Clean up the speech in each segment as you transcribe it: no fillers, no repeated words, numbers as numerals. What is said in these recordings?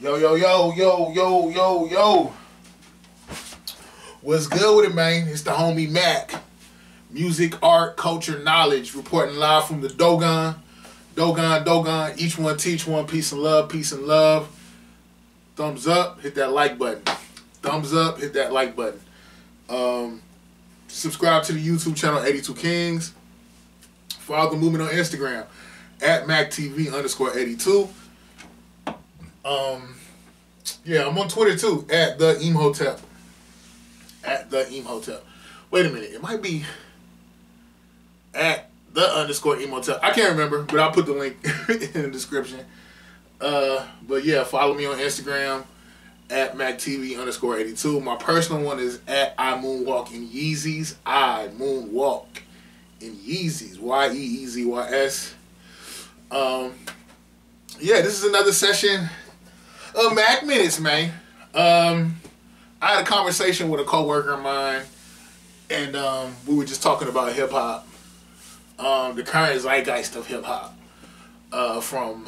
Yo, yo, yo, yo, yo, yo, yo. What's good with it, man? It's the homie MACK. Music, art, culture, knowledge. Reporting live from the Dogon. Dogon. Each one teach one. Peace and love. Peace and love. Thumbs up. Hit that like button. Thumbs up. Hit that like button. Subscribe to the YouTube channel 82 Kings. Follow the movement on Instagram at MACktv_82. Yeah, I'm on Twitter too, at the Imhotep. At the Imhotep. Wait a minute, it might be at the _Imhotep. I can't remember, but I'll put the link in the description. But yeah, follow me on Instagram at MACktv_82. My personal one is at I Moonwalk in Yeezys. I Moonwalk in Yeezys. YEEZYS. Yeah, this is another session of Mac Minutes, man. I had a conversation with a coworker of mine, and we were just talking about hip hop, the current zeitgeist of hip hop, from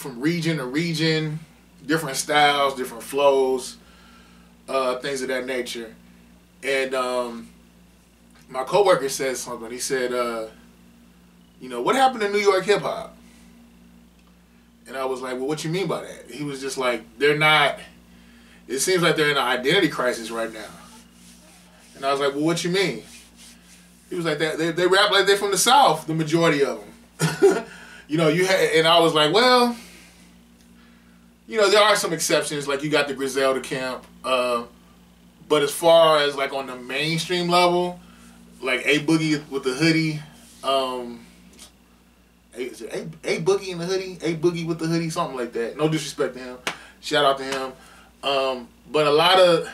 region to region, different styles, different flows, things of that nature. And my coworker said something. He said, you know, what happened to New York hip hop? And I was like, well, what you mean by that? He was just like, they're not, it seems like they're in an identity crisis right now. And I was like, well, what you mean? He was like, they rap like they're from the South, the majority of them. You know, and I was like, well, you know, there are some exceptions, like you got the Griselda camp, but as far as like on the mainstream level, like A Boogie with the hoodie, is it A Boogie in the hoodie? A Boogie with the hoodie, something like that. No disrespect to him. Shout out to him. But a lot of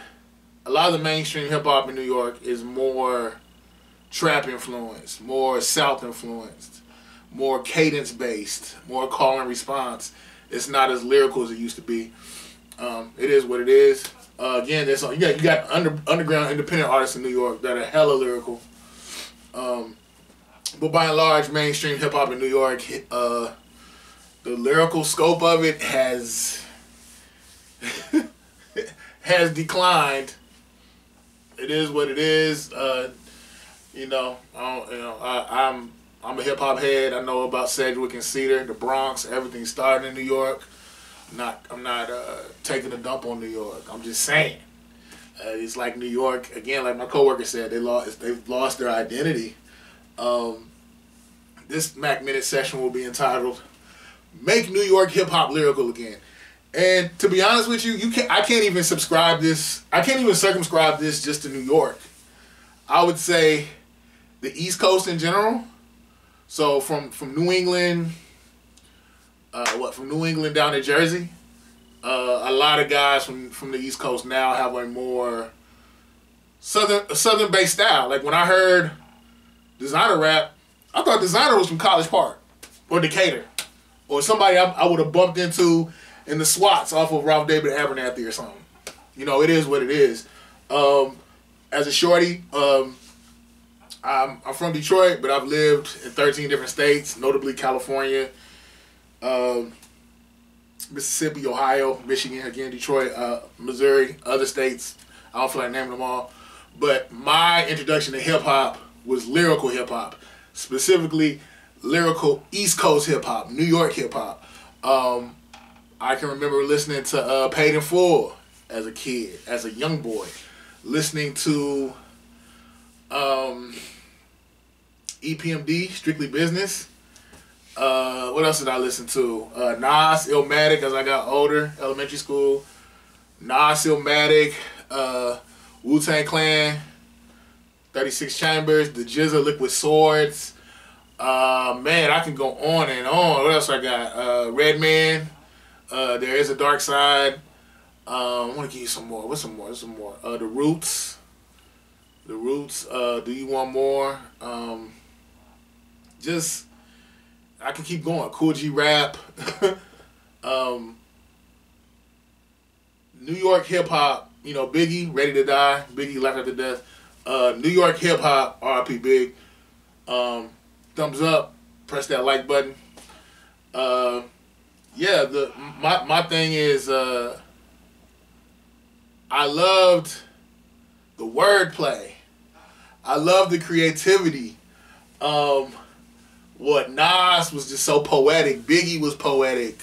the mainstream hip hop in New York is more trap influenced, more South influenced, more cadence based, more call and response. It's not as lyrical as it used to be. It is what it is. Again, there's you got underground independent artists in New York that are hella lyrical. But by and large, mainstream hip hop in New York, the lyrical scope of it has has declined. It is what it is. You know, I'm a hip hop head. I know about Sedgwick and Cedar, the Bronx. Everything started in New York. I'm not taking a dump on New York. I'm just saying, it's like New York again. Like my coworker said, they've lost their identity. This Mac Minute session will be entitled "Make New York Hip Hop Lyrical Again." And to be honest with you, I can't even circumscribe this just to New York. I would say the East Coast in general. So from New England, from New England down to Jersey, a lot of guys from the East Coast now have a more southern based style. Like when I heard Designer rap, I thought Designer was from College Park or Decatur or somebody I would have bumped into in the SWATs off of Ralph David Abernathy or something. You know, it is what it is. As a shorty, I'm from Detroit, but I've lived in 13 different states, notably California, Mississippi, Ohio, Michigan, again, Detroit, Missouri, other states. I don't feel like naming them all. But my introduction to hip-hop was lyrical hip-hop, specifically lyrical East Coast hip-hop, New York hip-hop. I can remember listening to Paid in Full as a kid, as a young boy, listening to EPMD, Strictly Business. What else did I listen to? Nas, Illmatic as I got older, elementary school. Nas, Illmatic, Wu-Tang Clan, 36 Chambers, The GZA, Liquid Swords. Man, I can go on and on. What else I got? Redman, There Is a Dark Side. I want to give you some more. What's some more? The Roots. Do You Want More? Just, I can keep going. Cool G Rap. New York hip hop. You know, Biggie, Ready to Die. Biggie, Life After Death. New York hip hop. R.I.P. Big. Thumbs up. Press that like button. Yeah, yeah, my thing is I loved the wordplay. I loved the creativity. What Nas was just so poetic. Biggie was poetic.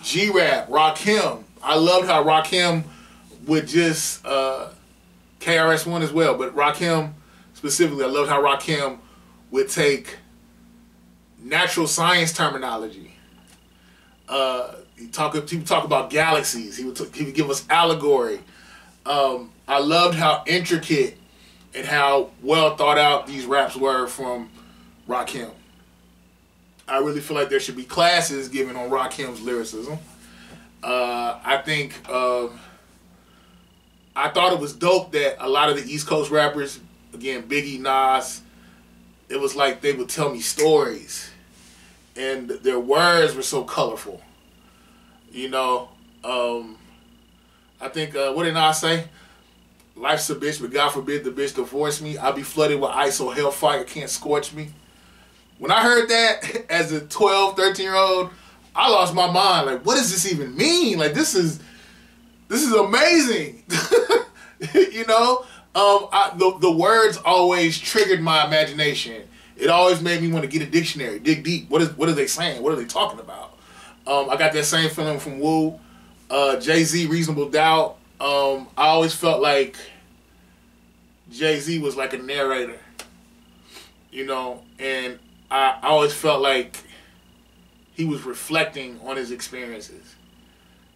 G-Rap, Rakim. I loved how Rakim would just KRS-One as well, but Rakim specifically, I loved how Rakim would take natural science terminology. He would talk about galaxies. He would give us allegory. I loved how intricate and how well thought out these raps were from Rakim. I really feel like there should be classes given on Rakim's lyricism. I think I thought it was dope that a lot of the East Coast rappers, again, Biggie, Nas, it was like they would tell me stories, and their words were so colorful. You know, I think, what did Nas say? Life's a bitch, but God forbid the bitch divorce me. I'll be flooded with ice so hellfire can't scorch me. When I heard that as a 12, 13-year-old, I lost my mind. Like, what does this even mean? Like, this is amazing. You know? The words always triggered my imagination. It always made me want to get a dictionary, dig deep. What are they saying? What are they talking about? I got that same feeling from Wu, Jay-Z, Reasonable Doubt. I always felt like Jay-Z was like a narrator, you know, and I always felt like he was reflecting on his experiences.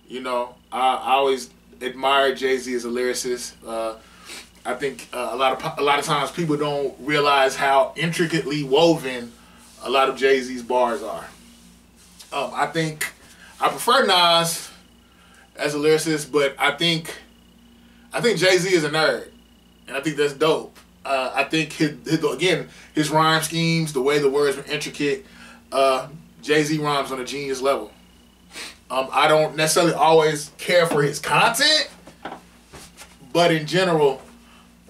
You know, I always admired Jay-Z as a lyricist. I think a lot of times people don't realize how intricately woven a lot of Jay-Z's bars are. I think I prefer Nas as a lyricist, but I think Jay-Z is a nerd, and I think that's dope. I think his rhyme schemes, the way the words were intricate, Jay-Z rhymes on a genius level. I don't necessarily always care for his content, but in general,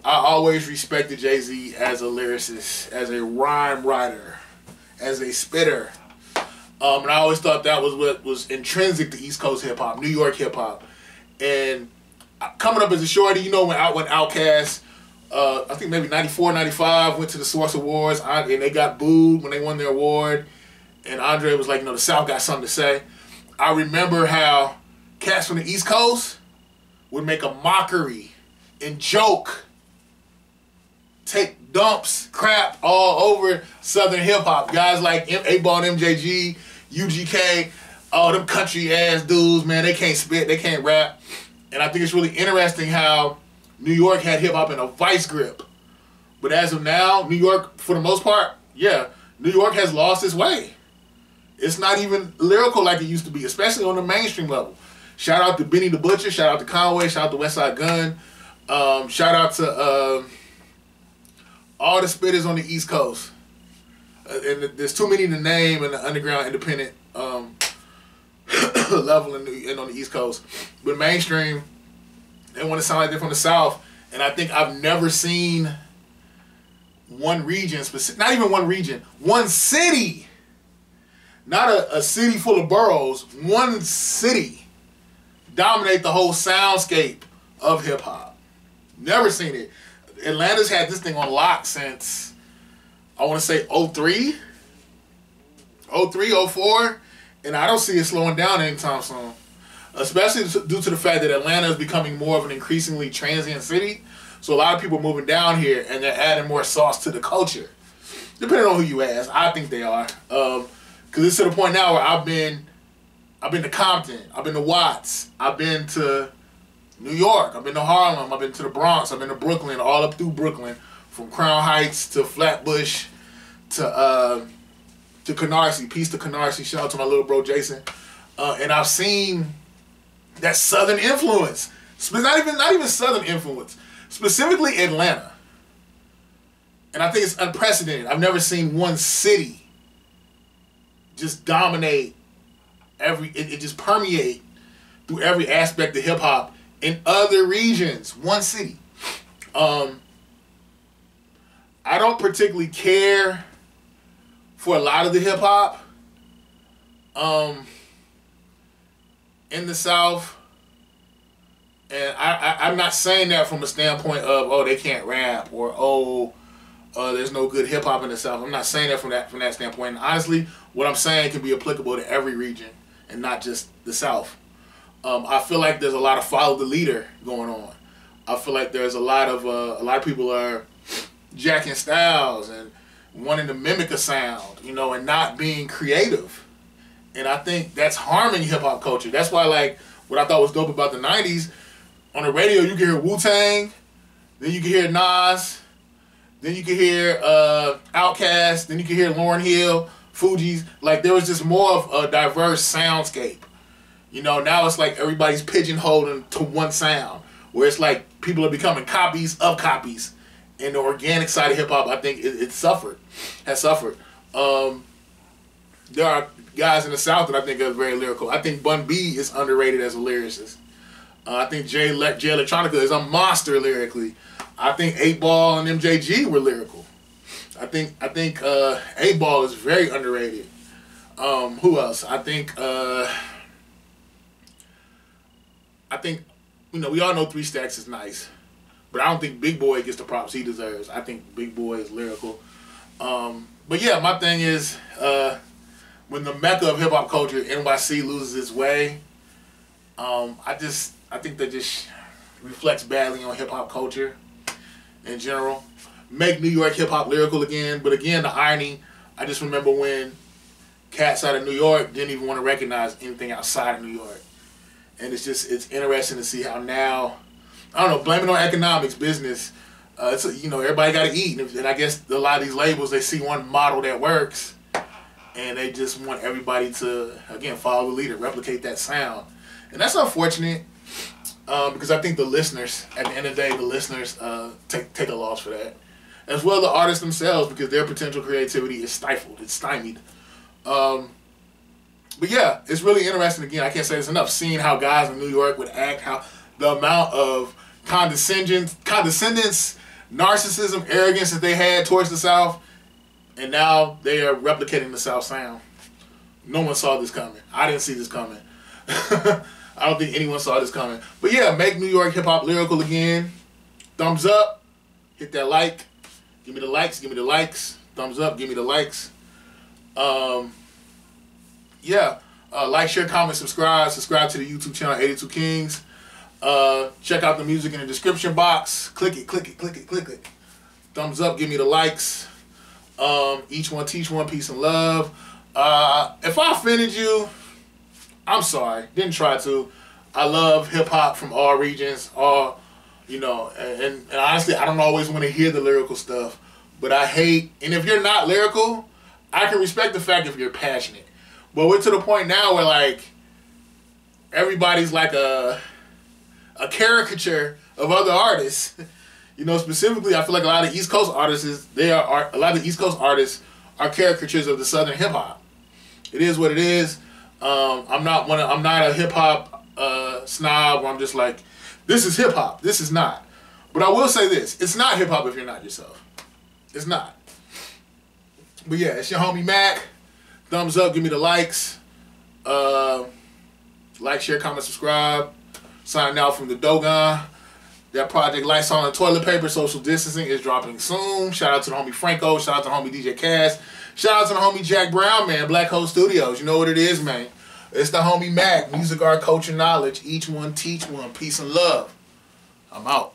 I always respected Jay-Z as a lyricist, as a rhyme writer, as a spitter. And I always thought that was what was intrinsic to East Coast hip-hop, New York hip-hop. And coming up as a shorty, you know, when Outkast, I think maybe 94, 95, went to the Source Awards, and they got booed when they won their award. And Andre was like, you know, the South got something to say. I remember how cats from the East Coast would make a mockery and joke, take dumps, crap all over Southern hip-hop. Guys like 8Ball and MJG, UGK, all them country ass dudes, man, they can't spit, they can't rap. And I think it's really interesting how New York had hip hop in a vice grip. But as of now, New York, for the most part, yeah, New York has lost its way. It's not even lyrical like it used to be, especially on the mainstream level. Shout out to Benny the Butcher, shout out to Conway, shout out to Westside Gun, shout out to all the spitters on the East Coast. And there's too many to name in the underground independent level and on the East Coast. But mainstream, they want to sound like they're from the South. And I think I've never seen one region, not even one region, one city, not a city full of boroughs, one city dominate the whole soundscape of hip-hop. Never seen it. Atlanta's had this thing on lock since, I want to say 03, 04, and I don't see it slowing down anytime soon. Especially due to the fact that Atlanta is becoming more of an increasingly transient city. So a lot of people are moving down here and they're adding more sauce to the culture. Depending on who you ask, I think they are. Because it's to the point now where I've been to Compton, I've been to Watts, I've been to New York, I've been to Harlem, I've been to the Bronx, I've been to Brooklyn, all up through Brooklyn, from Crown Heights to Flatbush to Canarsie. Peace to Canarsie. Shout out to my little bro Jason. And I've seen that Southern influence. Not even Southern influence. Specifically Atlanta. And I think it's unprecedented. I've never seen one city just dominate it just permeate through every aspect of hip hop in other regions. One city. I don't particularly care for a lot of the hip hop. in the South, and I'm not saying that from a standpoint of, oh, they can't rap, or oh, there's no good hip hop in the South. I'm not saying that from that standpoint. And honestly, what I'm saying can be applicable to every region and not just the South. I feel like there's a lot of follow the leader going on. I feel like there's a lot of people are jacking styles and wanting to mimic a sound, you know, and not being creative. And I think that's harming hip hop culture. That's why, like, what I thought was dope about the '90s, on the radio you can hear Wu-Tang, then you can hear Nas, then you can hear Outkast, then you can hear Lauryn Hill, Fugees. Like, there was just more of a diverse soundscape. You know, now it's like everybody's pigeonholed to one sound, where it's like people are becoming copies of copies. And the organic side of hip hop, I think has suffered. There are guys in the South that I think are very lyrical. I think Bun B is underrated as a lyricist. I think Jay Electronica is a monster lyrically. I think 8Ball and MJG were lyrical. I think 8Ball is very underrated. Who else? I think you know, we all know 3 Stacks is nice, but I don't think Big Boy gets the props he deserves. I think Big Boy is lyrical. But yeah, my thing is, when the mecca of hip hop culture, NYC, loses its way, I think that just reflects badly on hip hop culture in general. Make New York hip hop lyrical again, but again, the irony, I just remember when cats out of New York didn't even want to recognize anything outside of New York. And it's interesting to see how now, I don't know, blame it on economics, business. You know, everybody got to eat. And I guess a lot of these labels, they see one model that works, and they just want everybody to, again, follow the leader, replicate that sound. And that's unfortunate, because I think the listeners, at the end of the day, the listeners take a loss for that. As well as the artists themselves, because their potential creativity is stifled, it's stymied. But yeah, it's really interesting, again, I can't say this enough, seeing how guys in New York would act, how the amount of condescendence, narcissism, arrogance that they had towards the South, and now they are replicating the South sound. No one saw this coming. I didn't see this coming. I don't think anyone saw this coming. But yeah, make New York hip hop lyrical again. Thumbs up. Hit that like. Give me the likes. Give me the likes. Thumbs up. Give me the likes. Yeah. Like, share, comment, subscribe. Subscribe to the YouTube channel 82 Kings. Check out the music in the description box. Click it, click it, click it, click it. Thumbs up. Give me the likes. Each one teach one. Peace and love. If I offended you, I'm sorry. Didn't try to. I love hip hop from all regions, all, you know, and honestly, I don't always want to hear the lyrical stuff, but I hate, and if you're not lyrical, I can respect the fact if you're passionate. But we're to the point now where, like, everybody's like a caricature of other artists. You know, specifically, I feel like a lot of East Coast artists, a lot of East Coast artists are caricatures of the Southern hip hop. It is what it is. I'm not a hip hop snob where I'm just like, this is hip hop. This is not. But I will say this: it's not hip hop if you're not yourself. It's not. But yeah, it's your homie Mac. Thumbs up. Give me the likes. Like, share, comment, subscribe. Signing out from the Dogon. That project Lysol and Toilet Paper Social Distancing is dropping soon. Shout out to the homie Franco. Shout out to the homie DJ Cass. Shout out to the homie Jack Brown, man. Black Hole Studios. You know what it is, man. It's the homie Mac. Music, art, culture, knowledge. Each one teach one. Peace and love. I'm out.